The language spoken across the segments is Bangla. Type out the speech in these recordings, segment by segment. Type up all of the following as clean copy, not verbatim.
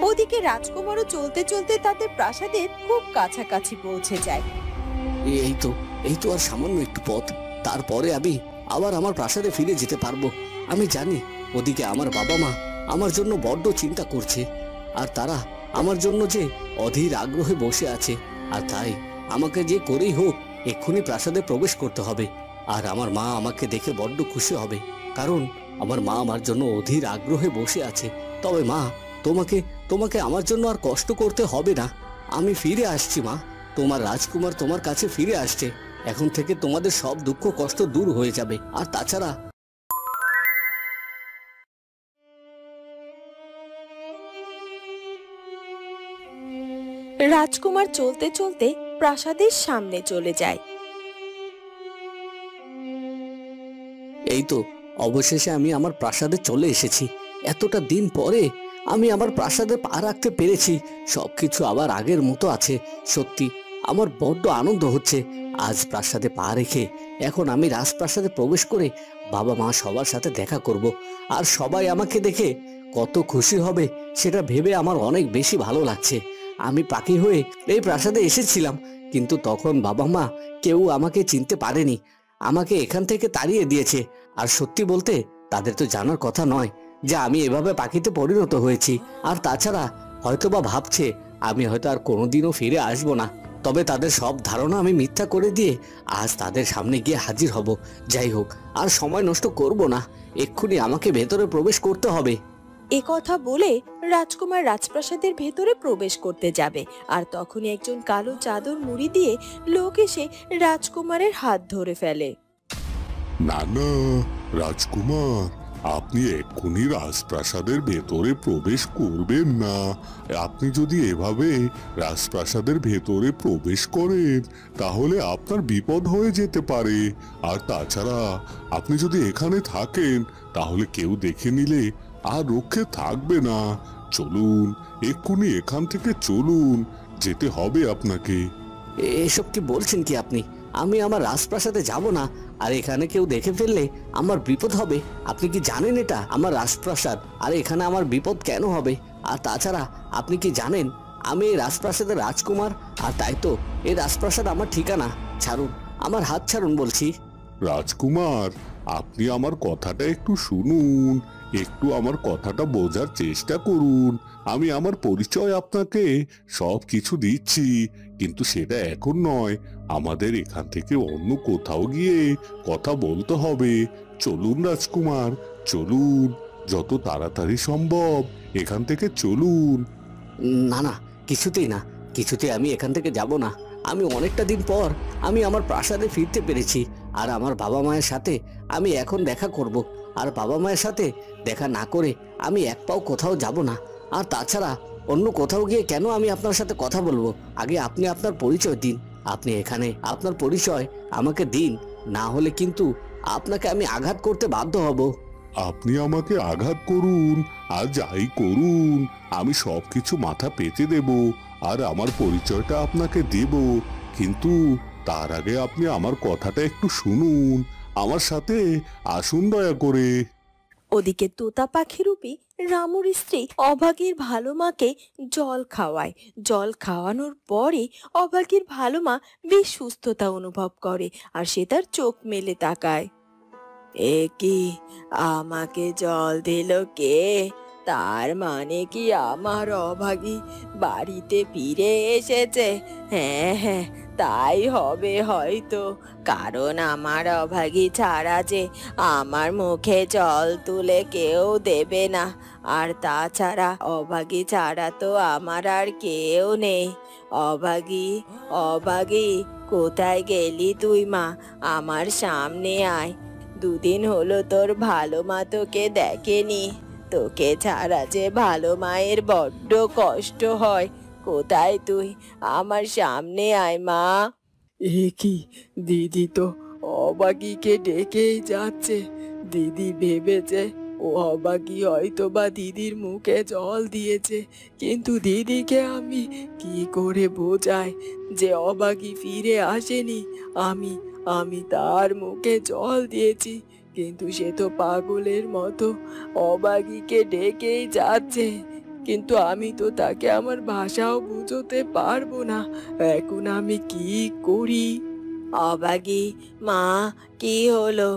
ওদিকে রাজকুমারও চলতে চলতে তাদের প্রাসাদের খুব কাছাকাছি পৌঁছে যায়। এই তো এই তো আর সামান্য একটু পথ, তারপরে আমি আবার আমার প্রাসাদে ফিরে যেতে পারবো। আমি জানি ওদিকে আমার বাবা মা আমার জন্য বড্ড চিন্তা করছে, আর তারা আমার জন্য যে অধীর আগ্রহে বসে আছে, আর তাই আমাকে যে করেই হোক এক্ষুনি প্রাসাদে প্রবেশ করতে হবে। আর আমার মা আমাকে দেখে বড্ড খুশি হবে, কারণ আমার মা আমার জন্য অধীর আগ্রহে বসে আছে। তবে মা, তোমাকে তোমাকে আমার জন্য আর কষ্ট করতে হবে না। আমি ফিরে আসছি মা, তোমার রাজকুমার তোমার কাছে ফিরে আসছে। এখন থেকে তোমাদের সব দুঃখ কষ্ট দূর হয়ে যাবে। আর তাছাড়া রাজকুমার চলতে চলতে প্রাসাদের সামনে চলে যায়। এই তো অবশেষে আমি আমার প্রাসাদে চলে এসেছি। এতটা দিন পরে আমি আমার প্রাসাদে পা রাখতে পেরেছি। সবকিছু আবার আগের মতো আছে। সত্যি আমার বড্ড আনন্দ হচ্ছে। আজ প্রাসাদে পা রেখে এখন আমি রাজপ্রাসাদে প্রবেশ করে বাবা মা সবার সাথে দেখা করব, আর সবাই আমাকে দেখে কত খুশি হবে সেটা ভেবে আমার অনেক বেশি ভালো লাগছে। আমি পাখি হয়ে এই প্রাসাদে এসেছিলাম, কিন্তু তখন বাবা মা কেউ আমাকে চিনতে পারেনি, আমাকে এখান থেকে তাড়িয়ে দিয়েছে। আর সত্যি বলতে তাদের তো জানার কথা নয় যে আমি এভাবে পাখিতে পরিণত হয়েছি। আর তাছাড়া হয়তোবা ভাবছে আমি হয়তো আর কোনোদিনও ফিরে আসবো না। তবে তাদের সব ধারণা আমি মিথ্যা করে দিয়ে আজ তাদের সামনে গিয়ে হাজির হব। যাই হোক, আর সময় নষ্ট করব না, এক্ষুনি আমাকে ভেতরে প্রবেশ করতে হবে। এ কথা বলে রাজকুমার রাজপ্রাসাদের ভেতরে প্রবেশ করতে যাবে, আর তখনই একজন কালো চাদর মুড়ি দিয়ে লোক এসে রাজকুমারের হাত ধরে ফেলে। না না, রাজকুমার, আপনি এক্ষুনি রাজপ্রাসাদের ভেতরে প্রবেশ করবেন না। আপনি যদি এভাবে রাজপ্রাসাদের ভেতরে প্রবেশ করেন তাহলে আপনার বিপদ হয়ে যেতে পারে। আর তাছাড়া আপনি যদি এখানে থাকেন তাহলে কেউ দেখে নিলে আর রক্ষে থাকবে না। চলুন, এক্ষুনি এখান থেকে চলুন, যেতে হবে আপনাকে। এসব কি বলছেন কি আপনি? আমি আমার রাজপ্রাসাদে যাব না, আর এখানে কেউ দেখে ফেললে আমার বিপদ হবে। আপনি কি জানেন এটা আমার রাজপ্রাসাদ, আর এখানে আমার বিপদ কেন হবে? আর তাছাড়া আপনি কি জানেন আমি এই রাজপ্রাসাদের রাজকুমার? আর তাই তো এই রাজপ্রাসাদ আমার ঠিকানা। ছাড়ুন, আমার হাত ছাড়ুন বলছি। রাজকুমার, আপনি আমার কথাটা একটু শুনুন, একটু আমার কথাটা বোঝার চেষ্টা করুন। আমি আমার পরিচয় আপনাকে সব কিছু দিচ্ছি, কিন্তু সেটা এখন নয়। আমাদের এখান থেকে অন্য কোথাও গিয়ে কথা বলতে হবে। চলুন রাজকুমার, চলুন, যত তাড়াতাড়ি সম্ভব এখান থেকে চলুন। না না, কিছুতেই না, কিছুতেই আমি এখান থেকে যাব না। আমি অনেকটা দিন পর আমি আমার প্রাসাদে ফিরতে পেরেছি, আর আমার বাবা মায়ের সাথে আমি এখন দেখা করব। আর বাবা মায়ের সাথে দেখা না করে আমি এক পাও কোথাও যাব না। আর তাছাড়া অন্য কোথাও গিয়ে কেন আমি আপনার সাথে কথা বলবো? আগে আপনি আপনার পরিচয় দিন। আপনি এখানে আপনার পরিচয় আমাকে দিন, না হলে কিন্তু আপনাকে আমি আঘাত করতে বাধ্য হব। আপনি আমাকে আঘাত করুন আর যাই করুন, আমি সবকিছু মাথা পেতে দেব, আর আমার পরিচয়টা আপনাকে দেব। কিন্তু তার আগে আপনি আমার কথাটা একটু শুনুন, আমার সাথে আসুন দয়া করে। ওদিকে তোতা পাখি রূপী রামুর স্ত্রী অভাগীর ভালো মাকে জল খাওয়ায়। জল খাওয়ানোর পরে অভাগীর ভালো মা বেশ সুস্থতা অনুভব করে, আর সে তার চোখ মেলে তাকায়। এ কি, আমাকে জল দিল কে? তার মানে কি আমার অভাগী বাড়িতে ফিরে এসেছে? হ্যাঁ হ্যাঁ, তাই হবে হয়তো, কারণ আমার অভাগী ছাড়া যে আমার মুখে জল তুলে কেউ দেবে না। আর তাছাড়া অভাগী ছাড়া তো আমার আর কেউ নেই। অভাগী, অভাগী, কোথায় গেলি তুই মা? আমার সামনে আয়। দুদিন হলো তোর ভালো মা তোকে দেখেনি। তোকে ছাড়া যে ভালো মায়ের বড্ড কষ্ট হয়। কোথায় তুই? আমার সামনে আয় মা। এ কি, দিদি তো অবাগীকে ডেকেই যাচ্ছে। দিদি ভেবেছে ও অবাগী হয়তো বা দিদির মুখে জল দিয়েছে, কিন্তু দিদিকে আমি কি করে বোঝাই যে অবাগী ফিরে আসেনি? আমি আমি তার মুখে জল দিয়েছি, কিন্তু সে তো পাগলের মতো অবাগীকে ডেকেই যাচ্ছে। কিন্তু আমি তো তাকে আমার ভাষাও বুঝতে পারবো না। এখন আমি কি করি? অবাগি মা, কি হলো?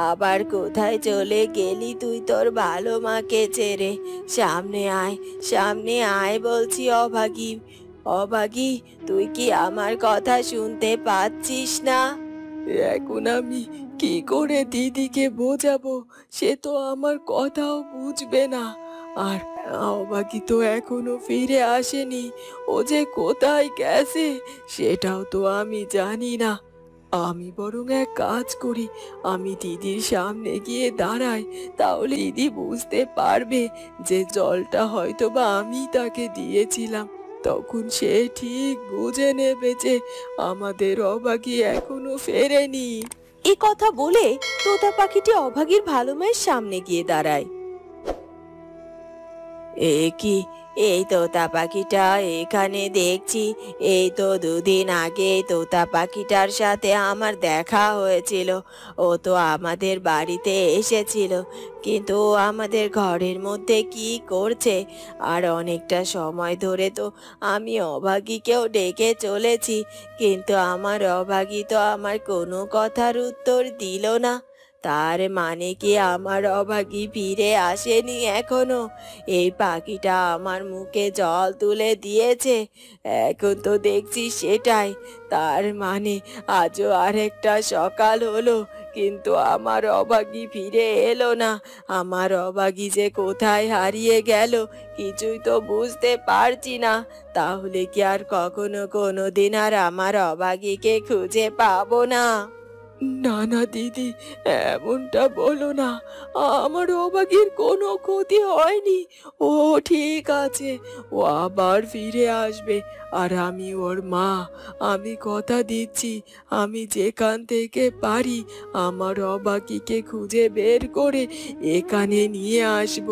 আবার কোথায় চলে গেলি তুই তোর ভালো মাকে ছেড়ে? সামনে আয়, সামনে আয় বলছি। অভাগী, অভাগী, তুই কি আমার কথা শুনতে পাচ্ছিস না? এখন আমি কি করে দিদিকে বোঝাবো? সে তো আমার কথাও বুঝবে না। আর অবাগী তো এখনো ফিরে আসেনি। ও যে কোথায় গেছে সেটাও তো আমি জানি না। আমি বরং এক কাজ করি, আমি দিদির সামনে গিয়ে দাঁড়াই, তাহলে দিদি বুঝতে পারবে যে জলটা হয়তো বা আমি তাকে দিয়েছিলাম। তখন সে ঠিক বুঝে নেবে যে আমাদের অভাগী এখনো ফেরেনি। এই কথা বলে তোতা পাখিটি অভাগীর ভালো মায়ের সামনে গিয়ে দাঁড়ায়। এ কি, এই তোতা পাখিটা এখানে দেখছি। এই তো দুদিন আগে তোতা পাখিটার সাথে আমার দেখা হয়েছিল। ও তো আমাদের বাড়িতে এসেছিল, কিন্তু ও আমাদের ঘরের মধ্যে কি করছে? আর অনেকটা সময় ধরে তো আমি অভাগীকেও ডেকে চলেছি, কিন্তু আমার অভাগী তো আমার কোনো কথার উত্তর দিল না। তার মানে কি আমার অভাগী ফিরে আসেনি এখনো? এই পাখিটা আমার মুখে জল তুলে দিয়েছে, এখন তো দেখছি সেটাই। তার মানে আজও আরেকটা সকাল হলো, কিন্তু আমার অভাগী ফিরে এলো না। আমার অভাগী যে কোথায় হারিয়ে গেল কিছুই তো বুঝতে পারছি না। তাহলে কি আর কখনো কোনো দিন আর আমার অভাগীকে খুঁজে পাবো না? না না দিদি, এমনটা বলো না। আমার অভাগীর কোনো ক্ষতি হয়নি, ও ঠিক আছে। ও আবার ফিরে আসবে। আর আমি ওর মা, আমি কথা দিচ্ছি, আমি যেখান থেকে পারি আমার অভাগীকে খুঁজে বের করে এখানে নিয়ে আসব।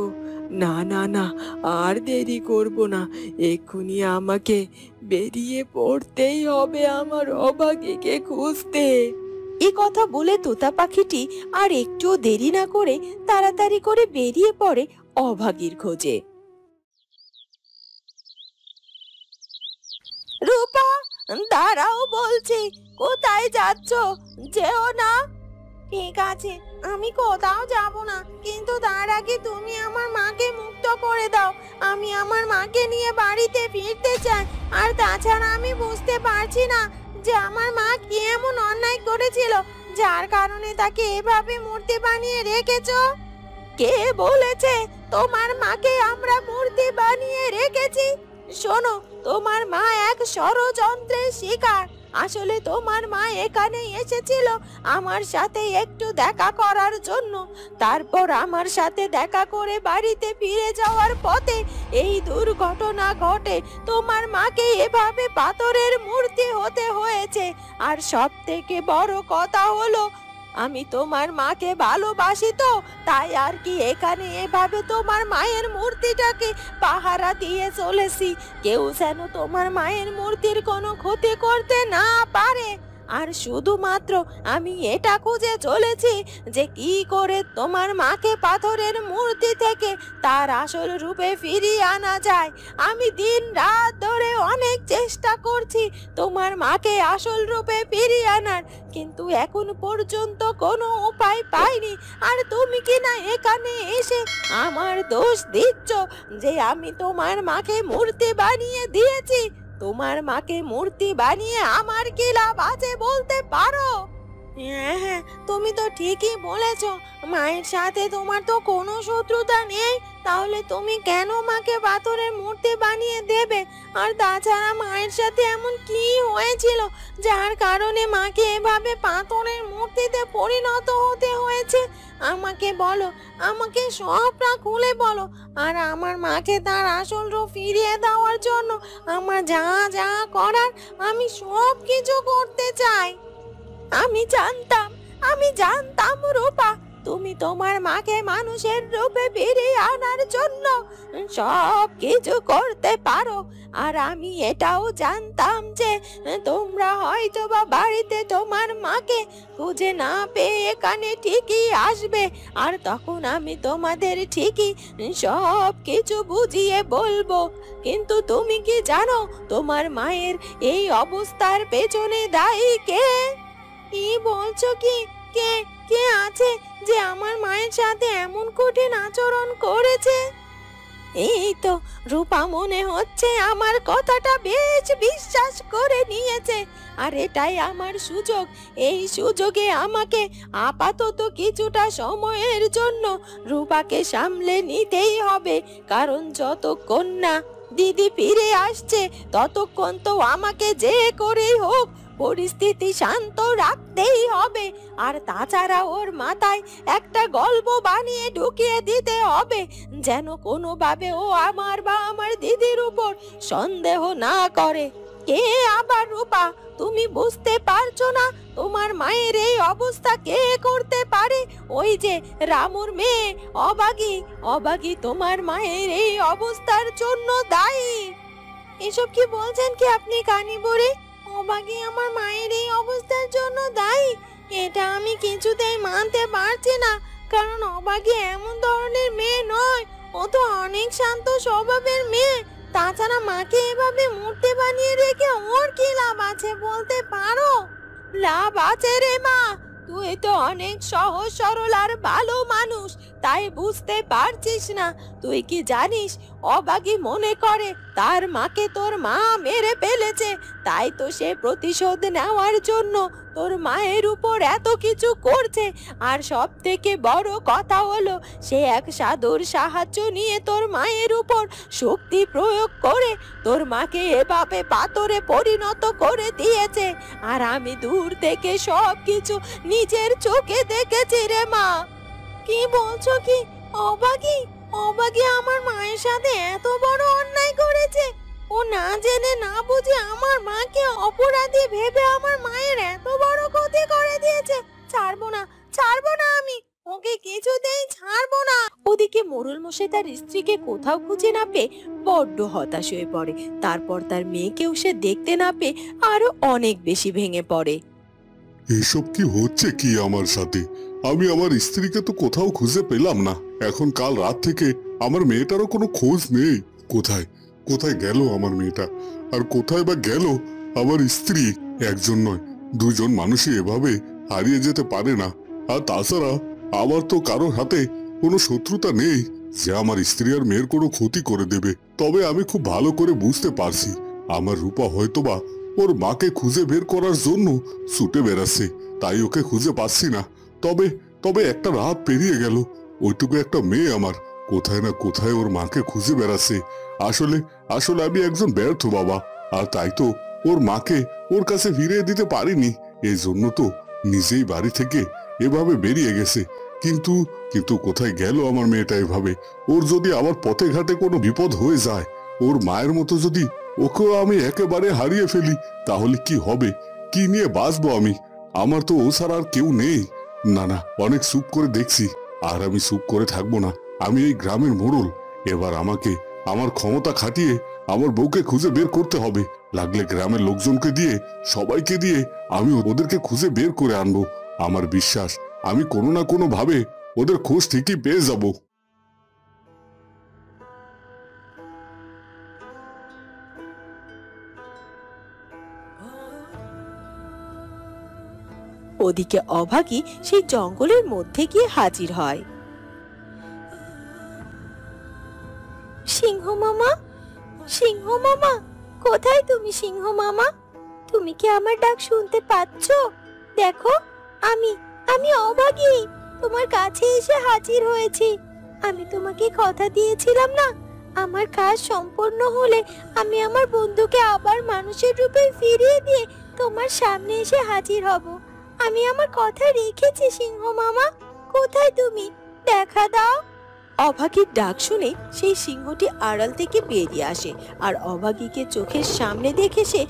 না না না, আর দেরি করব না। এক্ষুনি আমাকে বেরিয়ে পড়তেই হবে আমার অভাগীকে খুঁজতে। এ কথা বলে তোতা পাখিটি আর একটুও দেরি না করে তাড়াতাড়ি করে বেরিয়ে পড়ে অভাগীর খোঁজে। রূপা, দাঁড়াও বলছি, কোথায় যাচ্ছ? যেও না। ঠিক আছে, আমি কোথাও যাব না, কিন্তু তার আগে তুমি আমার মাকে মুক্ত করে দাও। আমি আমার মাকে নিয়ে বাড়িতে ফিরতে চাই। আর তাছাড়া আমি বুঝতে পারছি না যে আমার মা কি এমন অন্যায় করেছিল যার কারণে তাকে এভাবে মূর্তি বানিয়ে রেখেছো। কে বলেছে তোমার মাকে আমরা মূর্তি বানিয়ে রেখেছি? শোনো, তোমার মা এক ষড়যন্ত্রের শিকার। আসলে তোমার মা এখানে এসেছিল আমার সাথে একটু দেখা করার জন্য। তারপর আমার সাথে দেখা করে বাড়িতে ফিরে যাওয়ার পথে এই দুর্ঘটনা ঘটে। তোমার মাকে এভাবে পাথরের মূর্তি হতে হয়েছে। আর সব থেকে বড় কথা হলো, আমি তোমার মাকে ভালোবাসি, তো তাই আর কি এখানে এভাবে তোমার মায়ের মূর্তিটাকে পাহারা দিয়ে চলেছি, কেউ যেন তোমার মায়ের মূর্তির কোনো ক্ষতি করতে না পারে। আর শুধুমাত্র আমি এটা খুঁজে চলেছি যে কি করে তোমার মাকে পাথরের মূর্তি থেকে তার আসল রূপে ফিরিয়ে আনা যায়। আমি দিন রাত ধরে অনেক চেষ্টা করছি তোমার মাকে আসল রূপে ফিরিয়ে আনার, কিন্তু এখন পর্যন্ত কোনো উপায় পাইনি। আর তুমি কি না এখানে এসে আমার দোষ দিচ্ছ যে আমি তোমার মাকে মূর্তি বানিয়ে দিয়েছি। তোমার মাকে মূর্তি বানিয়ে আমার কি লাভ আছে বলতে পারো? হ্যাঁ হ্যাঁ, তুমি তো ঠিকই বলেছ, মায়ের সাথে তোমার তো কোনো শত্রুতা নেই। তাহলে তুমি কেন মাকে পাথরের মূর্তি বানিয়ে দেবে? আর তাছাড়া মায়ের সাথে এমন কি হয়েছিল যার কারণে মাকে এভাবে পাথরের মূর্তিতে পরিণত হতে হয়েছে? আমাকে বলো, আমাকে সবটা খুলে বলো। আর আমার মাকে তার আসল রূপ ফিরিয়ে দেওয়ার জন্য আমার যা যা করার আমি সব কিছু করতে চাই। আমি জানতাম রূপা, তুমি তোমার মাকে মানুষের রূপে ফিরিয়ে আনার জন্য সব কিছু করতে পারো। আর আমি এটাও জানতাম যে তোমরা হয়তো বা বাড়িতে তোমার মাকে খুঁজে না পেয়ে এখানে ঠিকই আসবে, আর তখন আমি তোমাদের ঠিকই সব কিছু বুঝিয়ে বলবো। কিন্তু তুমি কি জানো তোমার মায়ের এই অবস্থার পেছনে দায়ী কে? কি বলছো? কি কে কে আছে যে আমার মায়ের সাথে এমন কঠিন আচরণ করেছে? এই তো রূপা মনে হচ্ছে আমার কথাটা বেশ বিশ্বাস করে নিয়েছে, আর এটাই আমার সুযোগ। এই সুযোগে আমাকে আপাতত কিছুটা সময়ের জন্য রূপাকে সামলে নিতেই হবে, কারণ যতক্ষণ না দিদি ফিরে আসছে ততক্ষণ তো আমাকে যে করেই হোক পরিস্থিতি শান্ত রাখতেই হবে। আর তাছাড়া ওর মাথায় একটা গল্প বানিয়ে ঢুকিয়ে দিতে হবে, যেন কোনোভাবে ও আমার বা আমার দিদির উপর সন্দেহ না করে। কে আবার রূপা? তুমি বুঝতে পারছো না তোমার মায়ের এই অবস্থা কে করতে পারে? ওই যে রামুর মেয়ে অভাগী। অভাগী তোমার মায়ের এই অবস্থার জন্য দায়ী। এসব কি বলছেন কি আপনি কানি বুড়ি? অভাগী আমার মায়ের এই অবস্থার জন্য দায়ী? এটা আমি কিছুতেই মানতে পারছি না, কারণ অভাগী এমন ধরনের মেয়ে নয়। ও তো অনেক শান্ত স্বভাবের মেয়ে। তাছাড়া মাকে এভাবে মূর্তি বানিয়ে রেখে ওর কি লাভ আছে বলতে পারো? লাভ আছে রে মা, তুই তো অনেক সহজ সরল আর ভালো মানুষ, তাই বুঝতে পারছিস না। তুই কি জানিস অভাগী মনে করে তার মাকে তোর মা মেরে ফেলেছে, তাই তো সে প্রতিশোধ নেওয়ার জন্য তোর মায়ের উপর এত কিছু করছে। আর সব থেকে বড় কথা হলো সে এক সাধুর সাহায্য নিয়ে তোর মায়ের উপর শক্তি প্রয়োগ করে তোর মাকে এভাবে পাথরে পরিণত করে দিয়েছে। আর আমি দূর থেকে সব কিছু নিজের চোখে দেখেছি রে মা। কি বলছো কি? অভাগী অভাগী আমার মায়ের সাথে এত বড় অন্যায় করেছে? ও না জেনে না বুঝে আমার মাকে অপরাধী ভেবে আমার মায়ের এত বড় ক্ষতি করে দিয়েছে। ছাড়বো না, ছাড়বো না, আমি ওকে কিছুতেই ছাড়বো না। ওদিকে মোড়ল মশাই তার স্ত্রীকে কোথাও খুঁজে না পেয়ে বড্ড হতাশ হয়ে পড়ে। তারপর তার মেয়েকেও সে দেখতে না পেয়ে আরো অনেক বেশি ভেঙে পড়ে। এসব কি হচ্ছে কি আমার সাথে? আমি আমার স্ত্রীকে তো কোথাও খুঁজে পেলাম না। এখন কাল রাত থেকে আমার মেয়েটারও কোনো খোঁজ নেই। কোথায় কোথায় গেল আমার মেয়েটা? আর কোথায় বা গেল আমার স্ত্রী? একজন নয়, দুজন মানুষই এভাবে হারিয়ে যেতে পারে না। আর তাছাড়া আমার তো কারোর হাতে কোনো শত্রুতা নেই যে আমার স্ত্রী আর মেয়ের কোনো ক্ষতি করে দেবে। তবে আমি খুব ভালো করে বুঝতে পারছি আমার রূপা হয়তোবা ওর মাকে খুঁজে বের করার জন্য ছুটে বেড়াচ্ছে, তাই ওকে খুঁজে পাচ্ছি না। তবে তবে একটা রাত পেরিয়ে গেল, ওইটুকু একটা মেয়ে আমার কোথায় না কোথায় ওর মাকে খুঁজে বেড়াচ্ছে। আসলে আসলে আমি একজন ব্যর্থ বাবা, আর তাই তো ওর মাকে ওর কাছে ফিরিয়ে দিতে পারিনি। এই জন্য তো নিজেই বাড়ি থেকে এভাবে বেরিয়ে গেছে। কিন্তু কিন্তু কোথায় গেল আমার মেয়েটা এভাবে? ওর যদি আমার পথে ঘাটে কোনো বিপদ হয়ে যায়, ওর মায়ের মতো যদি ওকেও আমি একেবারে হারিয়ে ফেলি, তাহলে কি হবে? কি নিয়ে বাঁচবো আমি? আমার তো ও ছাড়া আর কেউ নেই। না না, অনেক চুপ করে দেখছি, আর আমি চুপ করে থাকবো না। আমি এই গ্রামের মোড়ল, এবার আমাকে আমার ক্ষমতা খাটিয়ে আমার বউকে খুঁজে বের করতে হবে। লাগলে গ্রামের লোকজনকে দিয়ে, সবাইকে দিয়ে আমি ওদেরকে খুঁজে বের করে আনবো। আমার বিশ্বাস আমি কোনো না কোনো ভাবে ওদের খোঁজ ঠিকই পেয়ে যাব। ওদিকে অভাগী সেই জঙ্গলের মধ্যে গিয়ে হাজির হয়। সিংহ মামা, সিংহ মামা, কোথায় তুমি সিংহ মামা? তুমি কি আমার ডাক শুনতে পাচ্ছ? দেখো, আমি আমি অভাগী তোমার কাছে এসে হাজির হয়েছি। আমি তোমাকে কথা দিয়েছিলাম না, আমার কাজ সম্পূর্ণ হলে আমি আমার বন্ধুকে আবার মানুষের রূপে ফিরিয়ে দিয়ে তোমার সামনে এসে হাজির হব। আমি আমার কথা রেখেছি সিংহ মামা। কোথায় তুমি? দেখা দাও। অভাগীর ডাক শুনে সেই সিংহটি আড়াল থেকে বেরিয়ে আসে আর অভাগীকে চোখের সামনে দেখে সে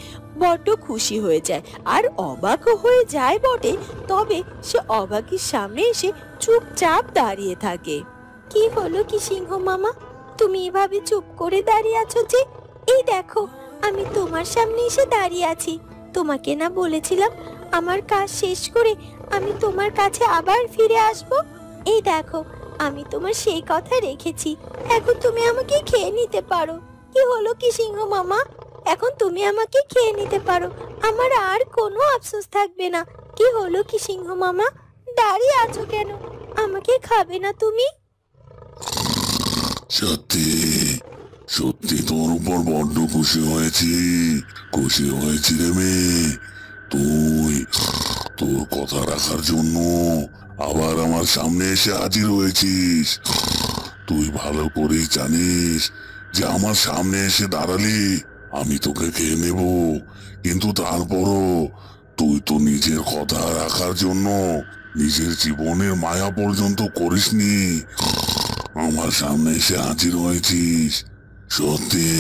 বড্ড খুশি হয়ে যায় আর অবাকও হয়ে যায় বটে, তবে সে অভাগীর সামনে এসে চুপচাপ দাঁড়িয়ে থাকে। কি হলো কি সিংহ মামা, তুমি এভাবে চুপ করে দাঁড়িয়ে আছো যে? এই দেখো, আমি তোমার সামনে এসে দাঁড়িয়ে আছি। তোমাকে না বলেছিলাম আমার কাজ শেষ করে আমি তোমার কাছে আবার ফিরে আসব? এই দেখো, আমি তোমার সেই কথা রেখেছি। এখন তুমি আমাকে খেয়ে নিতে পারো। কি হলো কি সিংহ মামা, এখন তুমি আমাকে খেয়ে নিতে পারো, আমার আর কোনো আফসোস থাকবে না। কি হলো কি সিংহ মামা, দাঁড়িয়ে আছো কেন? আমাকে খাবে না তুমি? সত্যি সত্যি তোর উপর বড্ড খুশি হয়েছি রে মেয়ে। তুই তোর কথা রাখার জন্য আবার আমার সামনে এসে হাজির হয়েছিস। তুই ভালো করেই জানিস যে আমার সামনে এসে দাঁড়ালি আমি তোকে খেয়ে নেব, কিন্তু তারপরও তুই তো নিজের কথা রাখার জন্য নিজের জীবনের মায়া পর্যন্ত করিসনি, আমার সামনে এসে হাজির হয়েছিস। সত্যি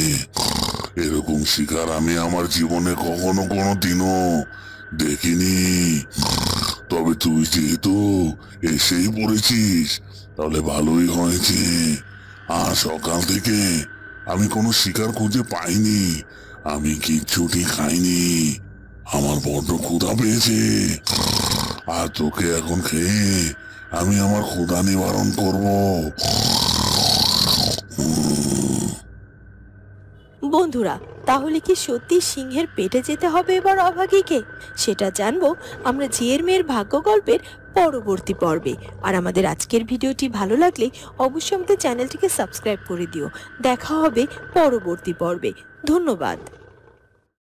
এরকম শিকার আমি আমার জীবনে কখনো কোনোদিনও দেখিনি। তবে তুই যেহেতু এসেই পড়েছিস তাহলে ভালোই হয়েছে। আজ সকাল থেকে আমি কোনো শিকার খুঁজে পাইনি, আমি কিচ্ছুটি খাইনি। আমার বড্ড ক্ষুধা পেয়েছে আর তোকে এখন খেয়ে আমি আমার ক্ষুধা নিবারণ করব। বন্ধুরা, তাহলে কি সত্যি সিংহের পেটে যেতে হবে এবার অভাগীকে? সেটা জানবো আমরা ঝিয়ের মেয়ের ভাগ্য গল্পের পরবর্তী পর্বে। আর আমাদের আজকের ভিডিওটি ভালো লাগলে অবশ্যই আমাদের চ্যানেলটিকে সাবস্ক্রাইব করে দিও। দেখা হবে পরবর্তী পর্বে। ধন্যবাদ।